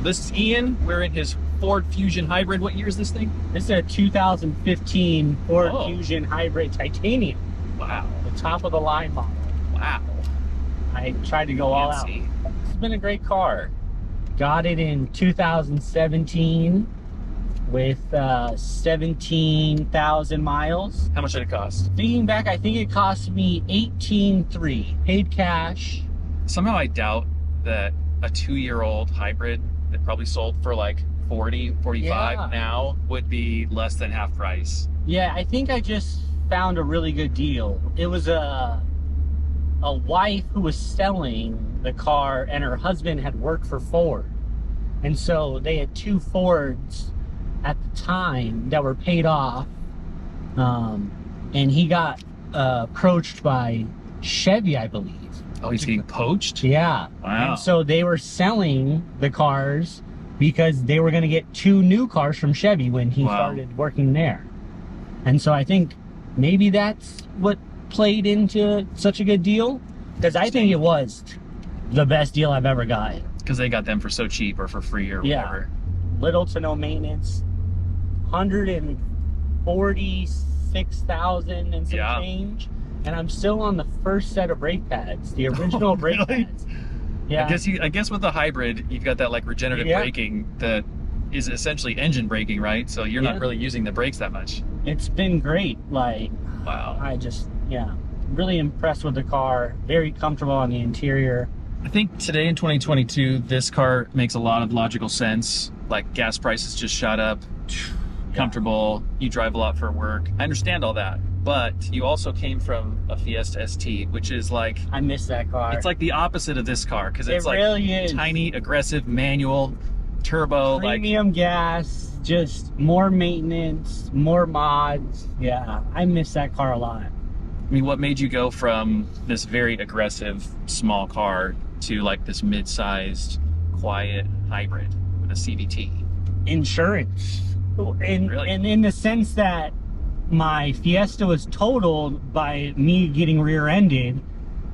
This is Ian. We're in his Ford Fusion Hybrid. What year is this thing? This is a 2015 Ford Fusion Hybrid Titanium. Wow. The top of the line model. Wow. I tried to go all out. It's been a great car. Got it in 2017 with 17,000 miles. How much did it cost? Thinking back, I think it cost me $18,300. Paid cash. Somehow I doubt that a 2-year-old hybrid that probably sold for like 40, 45 now would be less than half price. Yeah, I think I just found a really good deal. It was a wife who was selling the car, and her husband had worked for Ford. And so they had 2 Fords at the time that were paid off. And he got approached by Chevy, I believe. Oh, he's getting poached? Yeah. Wow. And so they were selling the cars because they were going to get 2 new cars from Chevy when he started working there. And so I think maybe that's what played into such a good deal, because I think it was the best deal I've ever got. Because they got them for so cheap or for free or whatever. Little to no maintenance. 146,000 and some change. And I'm still on the first set of brake pads, the original brake pads. Yeah. I guess with the hybrid, you've got that like regenerative braking that is essentially engine braking, right? So you're not really using the brakes that much. It's been great. Like, wow. I just, really impressed with the car. Very comfortable on the interior. I think today in 2022, this car makes a lot of logical sense. Like gas prices just shot up, comfortable, you drive a lot for work. I understand all that. But you also came from a Fiesta ST, which is like... I miss that car. It's like the opposite of this car, because it's really is. Tiny, aggressive, manual, turbo. Premium gas, just more maintenance, more mods. Yeah, I miss that car a lot. I mean, what made you go from this very aggressive, small car to like this mid-sized, quiet hybrid with a CVT? Insurance. And in the sense that my Fiesta was totaled by me getting rear-ended,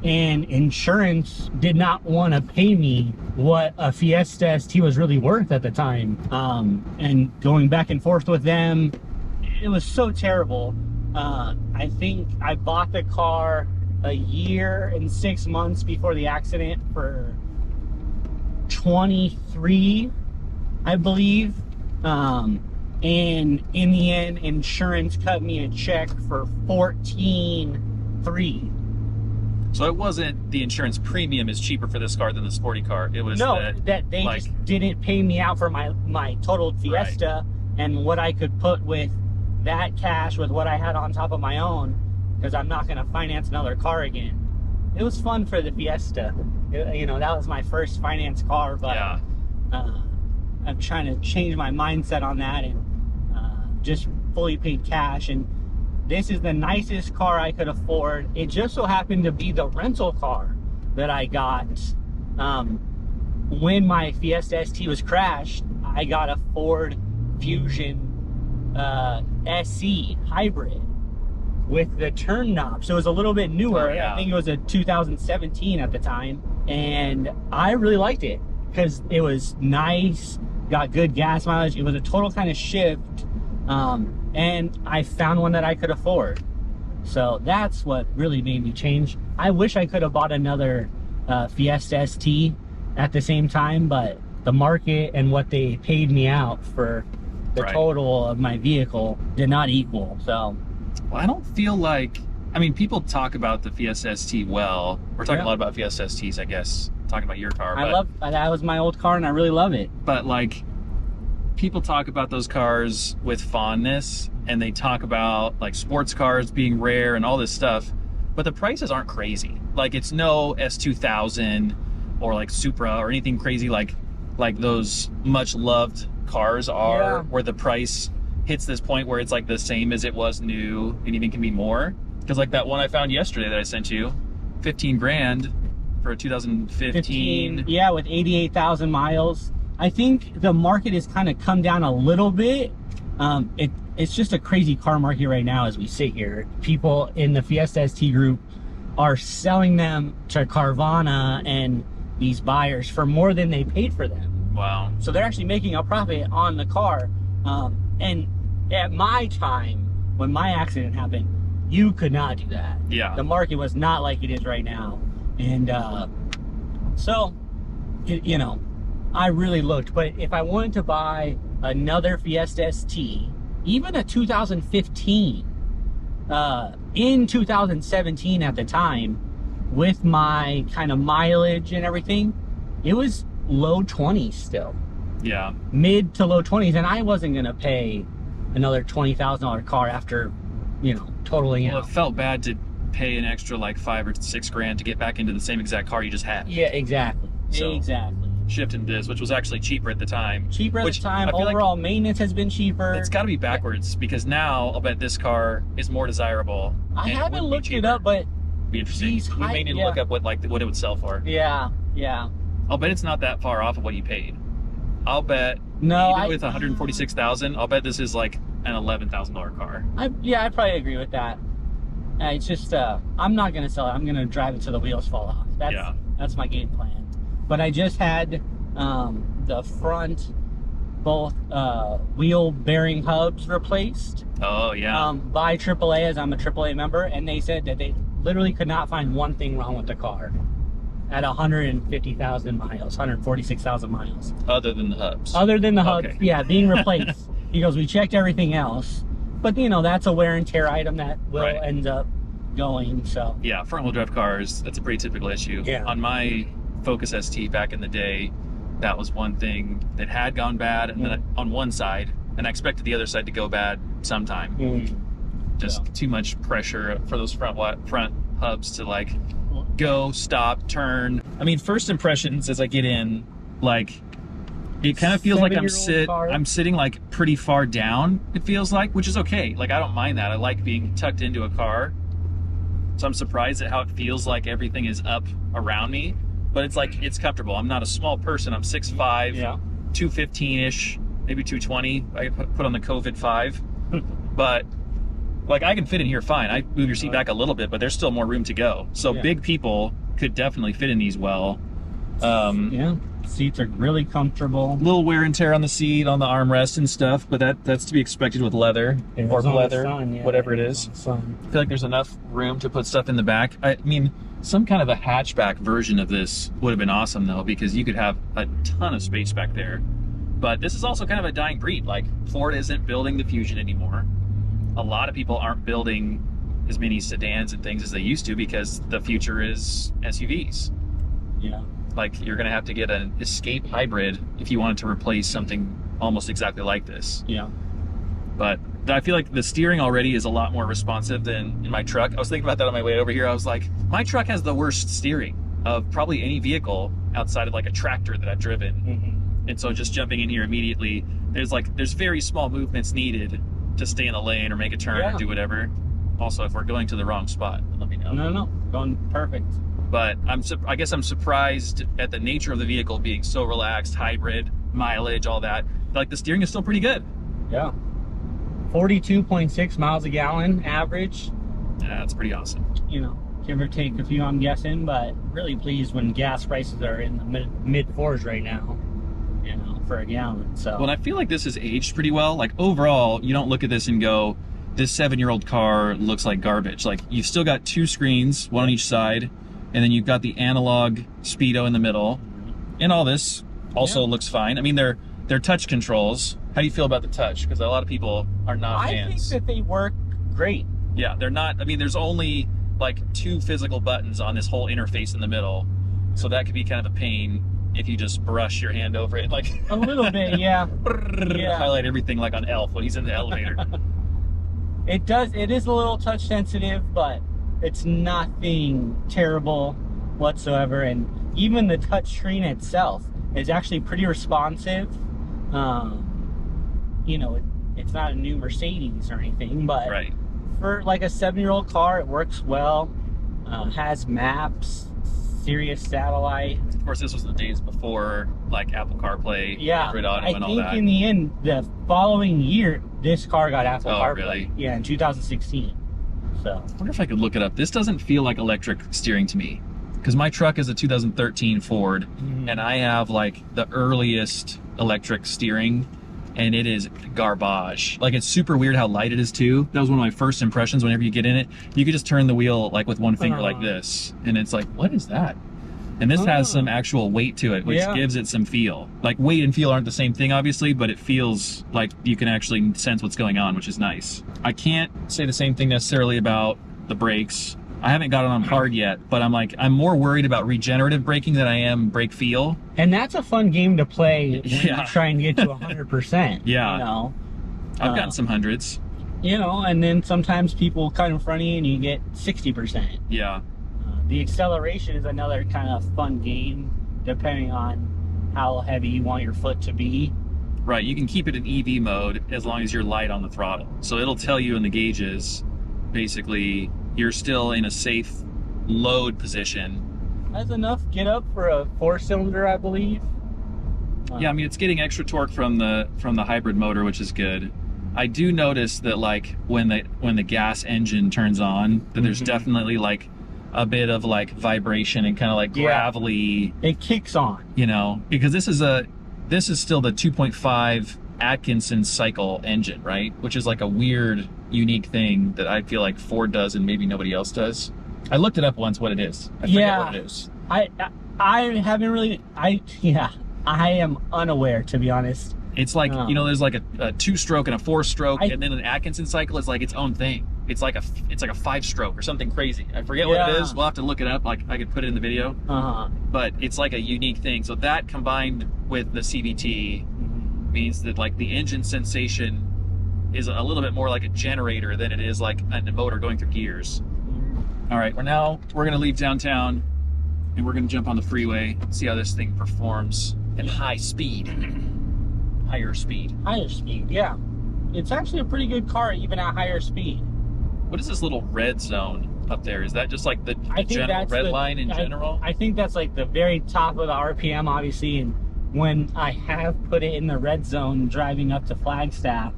and insurance did not want to pay me what a Fiesta ST was really worth at the time. And going back and forth with them, it was so terrible. I think I bought the car a year and 6 months before the accident for $23,000, I believe. And in the end, insurance cut me a check for $14,300. So it wasn't the insurance premium is cheaper for this car than the sporty car. It was that they just didn't pay me out for my totaled Fiesta and what I could put with that cash with what I had on top of my own, because I'm not going to finance another car again. It was fun for the Fiesta. You know, that was my first finance car, but I'm trying to change my mindset on that and just fully paid cash. And this is the nicest car I could afford. It just so happened to be the rental car that I got. When my Fiesta ST was crashed, I got a Ford Fusion SE hybrid with the turn knob. So it was a little bit newer. I think it was a 2017 at the time. And I really liked it because it was nice, got good gas mileage. It was a total kind of shift. And I found one that I could afford. So that's what really made me change. I wish I could have bought another Fiesta ST at the same time, but the market and what they paid me out for the total of my vehicle did not equal. So, well, I don't feel like, I mean, people talk about the Fiesta ST well. We're talking a lot about Fiesta STs, I guess, talking about your car. That was my old car and I really love it. But like, people talk about those cars with fondness, and they talk about like sports cars being rare and all this stuff, but the prices aren't crazy. Like, it's no S2000 or like Supra or anything crazy like those much loved cars are, where the price hits this point where it's like the same as it was new and even can be more. Because like that one I found yesterday that I sent you, 15 grand for a 2015. Yeah, with 88,000 miles. I think the market has kind of come down a little bit. It's just a crazy car market right now as we sit here. People in the Fiesta ST group are selling them to Carvana and these buyers for more than they paid for them. Wow. So they're actually making a profit on the car. And at my time, when my accident happened, you could not do that. Yeah. The market was not like it is right now. And so, you know, I really looked. But if I wanted to buy another Fiesta ST, even a 2015, in 2017 at the time, with my kind of mileage and everything, it was low 20s still. Yeah. Mid to low 20s, and I wasn't gonna pay another $20,000 car after, you know, totaling Well, out. it felt bad to pay an extra like $5 or $6 grand to get back into the same exact car you just had. Yeah, exactly. So- Exactly. Shift into this, which was actually cheaper at the time. Cheaper at Which the time. I feel like Overall maintenance has been cheaper. it's got to be backwards because now I'll bet this car is more desirable. I and haven't would be looked it cheaper. up, but Be interesting. these We high- may need to yeah. look up what it would sell for. yeah. I'll bet it's not that far off of what you paid. I'll bet No, even with 146,000, I'll bet this is like an $11,000 car. I probably agree with that. It's just I'm not gonna sell it. I'm gonna drive it till the wheels fall off. That's my game plan. But I just had the front both wheel bearing hubs replaced Oh yeah. by AAA, as I'm a AAA member, and they said that they literally could not find one thing wrong with the car at 150,000 miles, 146,000 miles. Other than the hubs. Other than the hubs, Okay. yeah, being replaced. He goes, we checked everything else, but you know that's a wear and tear item that will Right. end up going. So Yeah, front wheel drive cars, that's a pretty typical issue. Yeah. On my Focus ST back in the day, that was one thing that had gone bad and then on one side, and I expected the other side to go bad sometime. Just Yeah. too much pressure for those front hubs to like go, stop, turn. I mean, first impressions as I get in, like it kind of feels like I'm sitting like pretty far down, it feels like, which is okay. Like I don't mind that. I like being tucked into a car. So I'm surprised at how it feels like everything is up around me, but it's like it's comfortable. I'm not a small person. I'm 6'5", Yeah. 215-ish, maybe 220. I put on the COVID 5, but like I can fit in here fine. I move your seat back a little bit, but there's still more room to go. So Yeah. big people could definitely fit in these well. Yeah, seats are really comfortable. Little wear and tear on the seat, on the armrest and stuff, but that's to be expected with leather or leather, whatever it is. I feel like there's enough room to put stuff in the back. I mean, some kind of a hatchback version of this would have been awesome though, because you could have a ton of space back there. But this is also kind of a dying breed. Like Ford isn't building the Fusion anymore. A lot of people aren't building as many sedans and things as they used to because the future is SUVs. Yeah. Like you're gonna have to get an Escape hybrid if you wanted to replace something almost exactly like this. Yeah. But I feel like the steering already is a lot more responsive than in my truck. I was thinking about that on my way over here. I was like, my truck has the worst steering of probably any vehicle outside of like a tractor that I've driven. And so just jumping in here immediately, there's very small movements needed to stay in the lane or make a turn or do whatever. Also, if we're going to the wrong spot, let me know. No, going perfect. But I guess I'm surprised at the nature of the vehicle being so relaxed, hybrid, mileage, all that. Like the steering is still pretty good. Yeah. 42.6 miles a gallon average. Yeah, that's pretty awesome. You know, give or take a few, I'm guessing, but really pleased when gas prices are in the mid fours right now, you know, for a gallon. So. Well, I feel like this has aged pretty well. Like overall, you don't look at this and go, this 7-year-old car looks like garbage. Like you've still got 2 screens, one on each side, and then you've got the analog speedo in the middle, and all this also looks fine. I mean, they're touch controls. How do you feel about the touch? Because a lot of people are not fans. I think that they work great. Yeah, they're not. I mean, there's only like 2 physical buttons on this whole interface in the middle, so that could be kind of a pain if you just brush your hand over it, like A little bit, yeah. highlight everything like on Elf when he's in the elevator. It is a little touch sensitive, but it's nothing terrible whatsoever. And even the touch screen itself is actually pretty responsive. You know, it's not a new Mercedes or anything, but Right. for like a 7-year-old car, it works well. Has maps, Sirius satellite. Of course, this was the days before like Apple CarPlay, Yeah, Android Auto, I and all think that. in the end, the following year, this car got Apple Oh, CarPlay. really? Yeah, in 2016. So I wonder if I could look it up. This doesn't feel like electric steering to me, because my truck is a 2013 Ford, and I have like the earliest electric steering, and it is garbage. Like, it's super weird how light it is too. That was one of my first impressions. Whenever you get in it, you could just turn the wheel like with one finger like this, and it's like, what is that? And this has some actual weight to it, which gives it some feel. Like, weight and feel aren't the same thing, obviously, but it feels like you can actually sense what's going on, which is nice. I can't say the same thing necessarily about the brakes. I haven't got it on hard yet, but I'm more worried about regenerative braking than I am brake feel. And that's a fun game to play when you're trying to get to 100%. Yeah. You know? I've gotten some hundreds. You know, and then sometimes people cut in front of you and you get 60%. Yeah. The acceleration is another kind of fun game, depending on how heavy you want your foot to be. Right, you can keep it in EV mode as long as you're light on the throttle. So it'll tell you in the gauges, basically, you're still in a safe load position. That's enough get up for a 4-cylinder, I believe. Yeah, I mean, it's getting extra torque from the hybrid motor, which is good. I do notice that, like, when the gas engine turns on, that there's definitely like a bit of like vibration and kind of like gravelly. It kicks on, you know, because this is still the 2.5 Atkinson cycle engine, right? Which is like a weird, unique thing that I feel like Ford does and maybe nobody else does. I looked it up once what it is. I forget what it is. I haven't really. I am unaware, to be honest. It's like, you know, there's like a 2-stroke and a 4-stroke, and then an Atkinson cycle is like its own thing. It's like a 5-stroke or something crazy. I forget what it is. We'll have to look it up. Like, I could put it in the video. But it's like a unique thing. So that combined with the CVT means that like the engine sensation is a little bit more like a generator than it is like a motor going through gears. All right, we're gonna leave downtown and we're gonna jump on the freeway, see how this thing performs at high speed. Higher speed, yeah. It's actually a pretty good car even at higher speed. What is this little red zone up there? Is that just like the general red line in general? I think that's like the very top of the RPM, obviously. And when I have put it in the red zone driving up to Flagstaff,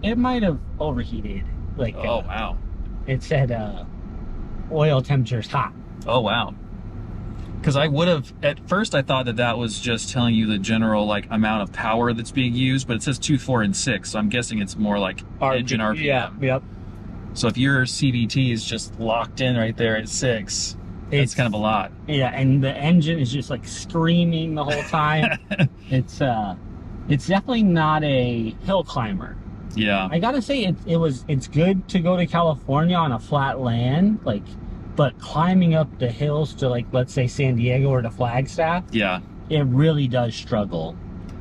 it might have overheated. Like, oh wow! It said oil temperature's hot. Oh wow! Because I would have, at first I thought that was just telling you the general like amount of power that's being used, but it says 2, 4, and 6, so I'm guessing it's more like engine RPM. Yeah, yep. So if your CVT is just locked in right there at 6, it's kind of a lot. Yeah, and the engine is just like screaming the whole time. It's definitely not a hill climber. Yeah. I gotta say it's good to go to California on a flat land, like. But climbing up the hills to, like, let's say San Diego or to Flagstaff, it really does struggle.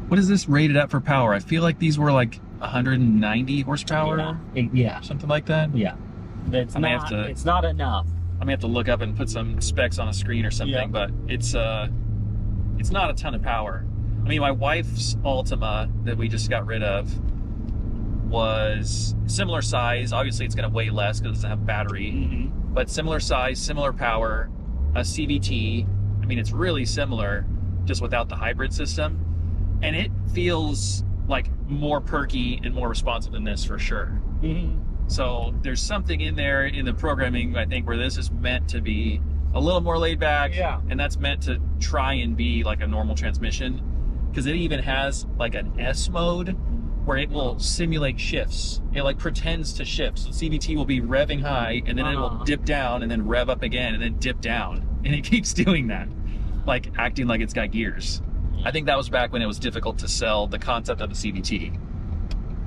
What is this rated at for power? I feel like these were like 190 horsepower. Yeah. Something like that. Yeah. It's not enough. I'm gonna have to look up and put some specs on a screen or something, but it's not a ton of power. I mean, my wife's Altima that we just got rid of was similar size. Obviously, it's gonna weigh less because it doesn't have a battery. But similar size, similar power, a CVT. I mean, it's really similar, just without the hybrid system. And it feels like more perky and more responsive than this for sure. So there's something in there in the programming, I think, where this is meant to be a little more laid back. And that's meant to try and be like a normal transmission. Because it even has like an S mode where it will simulate shifts. It like pretends to shift. So CVT will be revving high, and then it will dip down, and then rev up again, and then dip down. And it keeps doing that, like acting like it's got gears. I think that was back when it was difficult to sell the concept of the CVT.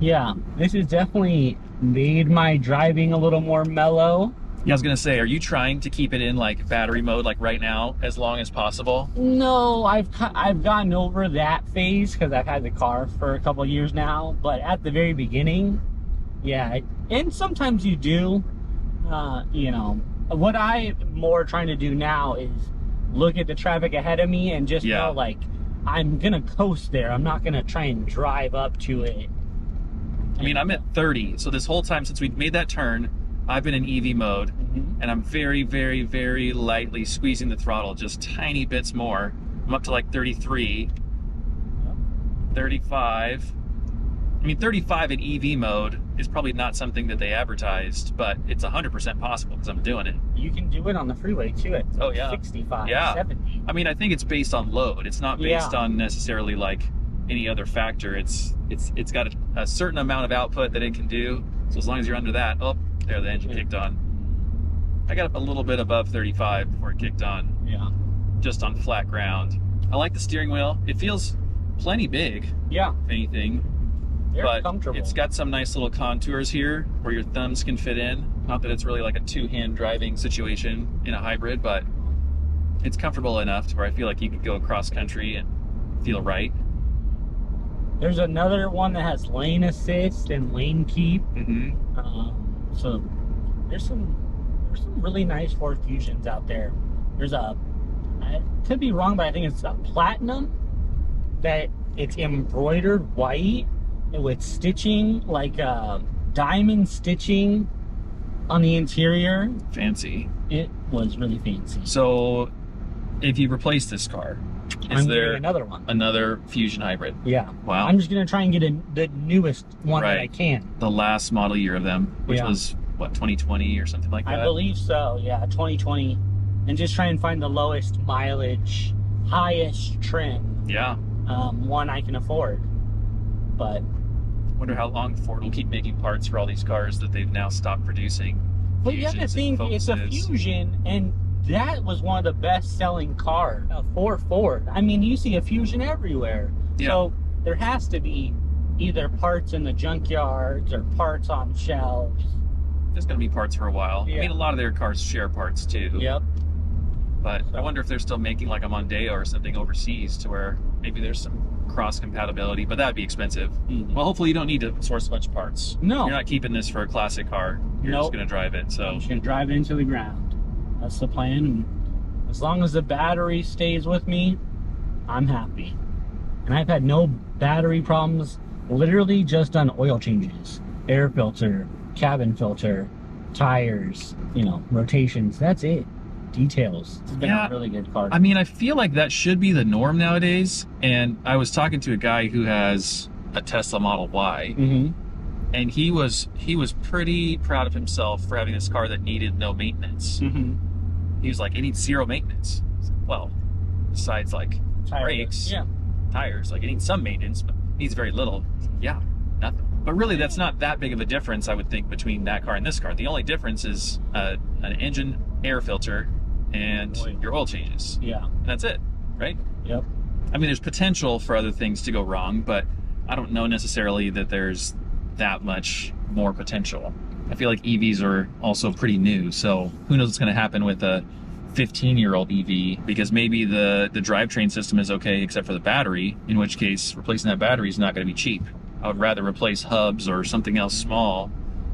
Yeah, this has definitely made my driving a little more mellow. Yeah, I was gonna say, are you trying to keep it in like battery mode like right now as long as possible? No, I've gotten over that phase because I've had the car for a couple of years now. But at the very beginning, yeah, and sometimes you do. You know, what I'm more trying to do now is look at the traffic ahead of me and just know, like, I'm gonna coast there. I'm not gonna try and drive up to it. I mean, I'm at 30, so this whole time since we made that turn, I've been in EV mode, and I'm very, very, very lightly squeezing the throttle, just tiny bits more. I'm up to like 33, 35, I mean, 35 in EV mode is probably not something that they advertised, but it's 100% possible because I'm doing it. You can do it on the freeway too at 65, 70. I mean, I think it's based on load. It's not based on necessarily like any other factor. It's got a certain amount of output that it can do. So as long as you're under that, oh, there the engine kicked on. I got up a little bit above 35 before it kicked on. Yeah. Just on flat ground. I like the steering wheel. It feels plenty big. Yeah. If anything. They're comfortable. It's got some nice little contours here where your thumbs can fit in. Not that it's really like a two-hand driving situation in a hybrid, but it's comfortable enough to where I feel like you could go cross country and feel right. There's another one that has lane assist and lane keep. So there's some really nice Ford Fusions out there. There's I could be wrong, but I think it's a platinum that it's embroidered white with stitching, like diamond stitching on the interior. Fancy. It was really fancy. So if you replace this car, I'm getting another one. Another Fusion hybrid? Yeah. Wow. I'm just going to try and get the newest one that I can. The last model year of them, which was, what, 2020 or something like that? I believe so, yeah, 2020. And just try and find the lowest mileage, highest trim. Yeah. One I can afford. But wonder how long Ford will keep making parts for all these cars that they've now stopped producing. Well, you have to think it's a Fusion, and that was one of the best-selling cars for Ford. I mean, you see a Fusion everywhere. Yeah. So there has to be either parts in the junkyards or parts on shelves. There's going to be parts for a while. Yeah. I mean, a lot of their cars share parts too. Yep. But I wonder if they're still making like a Mondeo or something overseas to where maybe there's some cross compatibility, but that'd be expensive. Well, hopefully you don't need to source a bunch of parts. No. You're not keeping this for a classic car. You're just going to drive it. So I'm just going to drive it into the ground. That's the plan. And as long as the battery stays with me, I'm happy. And I've had no battery problems, literally just done oil changes, air filter, cabin filter, tires, rotations. That's it. Details. It's been a really good car. I mean, I feel like that should be the norm nowadays. And I was talking to a guy who has a Tesla Model Y, and he was pretty proud of himself for having this car that needed no maintenance. He was like, it needs zero maintenance. Well, besides like brakes, tires, like it needs some maintenance, but it needs very little. Yeah, nothing. But really, that's not that big of a difference, I would think, between that car and this car. The only difference is an engine air filter and your oil changes. Yeah. And that's it, right? Yep. I mean, there's potential for other things to go wrong, but I don't know necessarily that there's that much more potential. I feel like EVs are also pretty new, so who knows what's going to happen with a 15-year-old EV, because maybe the drivetrain system is okay except for the battery, in which case replacing that battery is not going to be cheap. I would rather replace hubs or something else small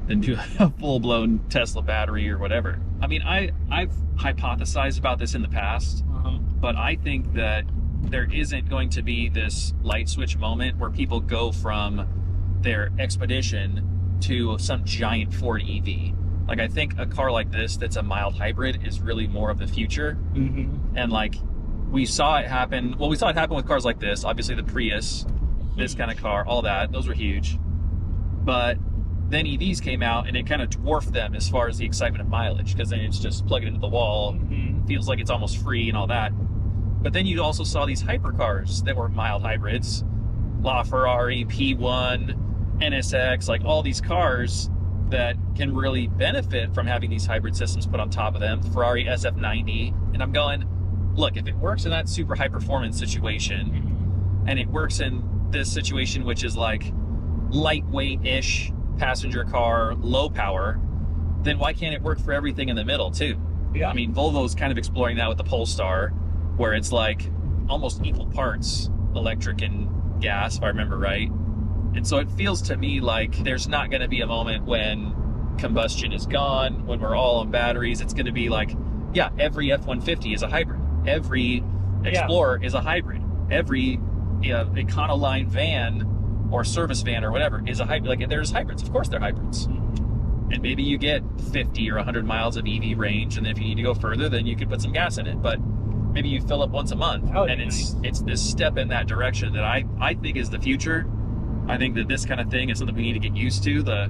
than do a full-blown Tesla battery or whatever. I mean, I've hypothesized about this in the past, but I think that there isn't going to be this light switch moment where people go from their Expedition to some giant Ford EV. Like, I think a car like this that's a mild hybrid is really more of the future. And like, we saw it happen. Well, we saw it happen with cars like this. Obviously the Prius, this kind of car, all that, those were huge. But then EVs came out and it kind of dwarfed them as far as the excitement of mileage, because then it's just plug it into the wall, feels like it's almost free and all that. But then you also saw these hypercars that were mild hybrids, LaFerrari, P1, NSX, like all these cars that can really benefit from having these hybrid systems put on top of them, Ferrari SF90. And I'm going, look, if it works in that super high performance situation, and it works in this situation, which is like lightweight-ish passenger car, low power, then why can't it work for everything in the middle too? Yeah. I mean, Volvo's kind of exploring that with the Polestar, where it's like almost equal parts electric and gas, if I remember right. And so it feels to me like there's not going to be a moment when combustion is gone, when we're all on batteries. It's going to be like, yeah, every F-150 is a hybrid. Every Explorer is a hybrid. Every Econoline van or service van or whatever is a hybrid. Like, there's hybrids. Of course they're hybrids. And maybe you get 50 or 100 miles of EV range, and if you need to go further, then you could put some gas in it. But maybe you fill up once a month. And it's this step in that direction that I think is the future. I think that this kind of thing is something we need to get used to. The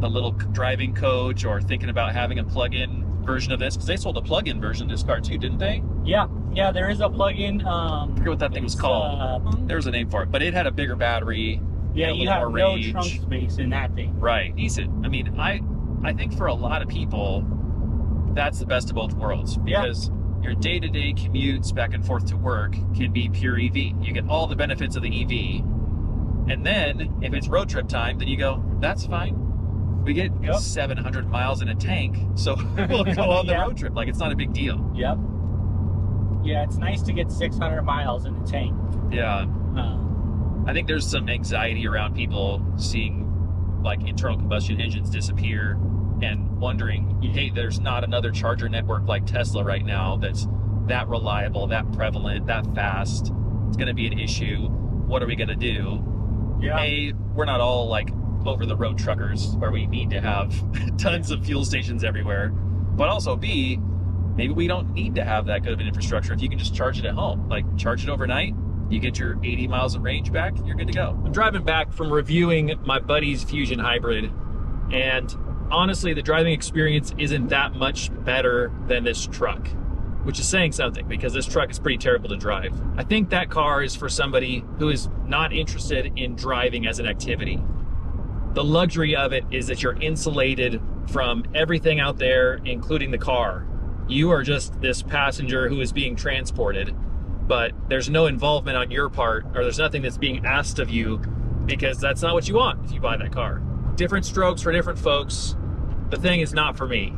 little driving coach, or thinking about having a plug-in version of this, because they sold a plug-in version of this car too, didn't they? Yeah, there is a plug-in. I forget what that thing was called. There was a name for it, but it had a bigger battery. Yeah, you have no trunk space in that thing. Right, decent. I mean, I think for a lot of people, that's the best of both worlds, because your day-to-day commutes back and forth to work can be pure EV. You get all the benefits of the EV, and then if it's road trip time, then you go, that's fine. We get 700 miles in a tank, so we'll go on the road trip. Like, it's not a big deal. Yep. Yeah, it's nice to get 600 miles in a tank. Yeah. I think there's some anxiety around people seeing like internal combustion engines disappear and wondering, hey, there's not another charger network like Tesla right now that's that reliable, that prevalent, that fast. It's going to be an issue. What are we going to do? Yeah. A, we're not all like over the road truckers where we need to have tons of fuel stations everywhere. But also B, maybe we don't need to have that good of an infrastructure if you can just charge it at home. Like, charge it overnight, you get your 80 miles of range back, you're good to go. I'm driving back from reviewing my buddy's Fusion Hybrid, and honestly, the driving experience isn't that much better than this truck, which is saying something, because this truck is pretty terrible to drive. I think that car is for somebody who is not interested in driving as an activity. The luxury of it is that you're insulated from everything out there, including the car. You are just this passenger who is being transported, but there's no involvement on your part, or there's nothing that's being asked of you, because that's not what you want if you buy that car. Different strokes for different folks. The thing is not for me.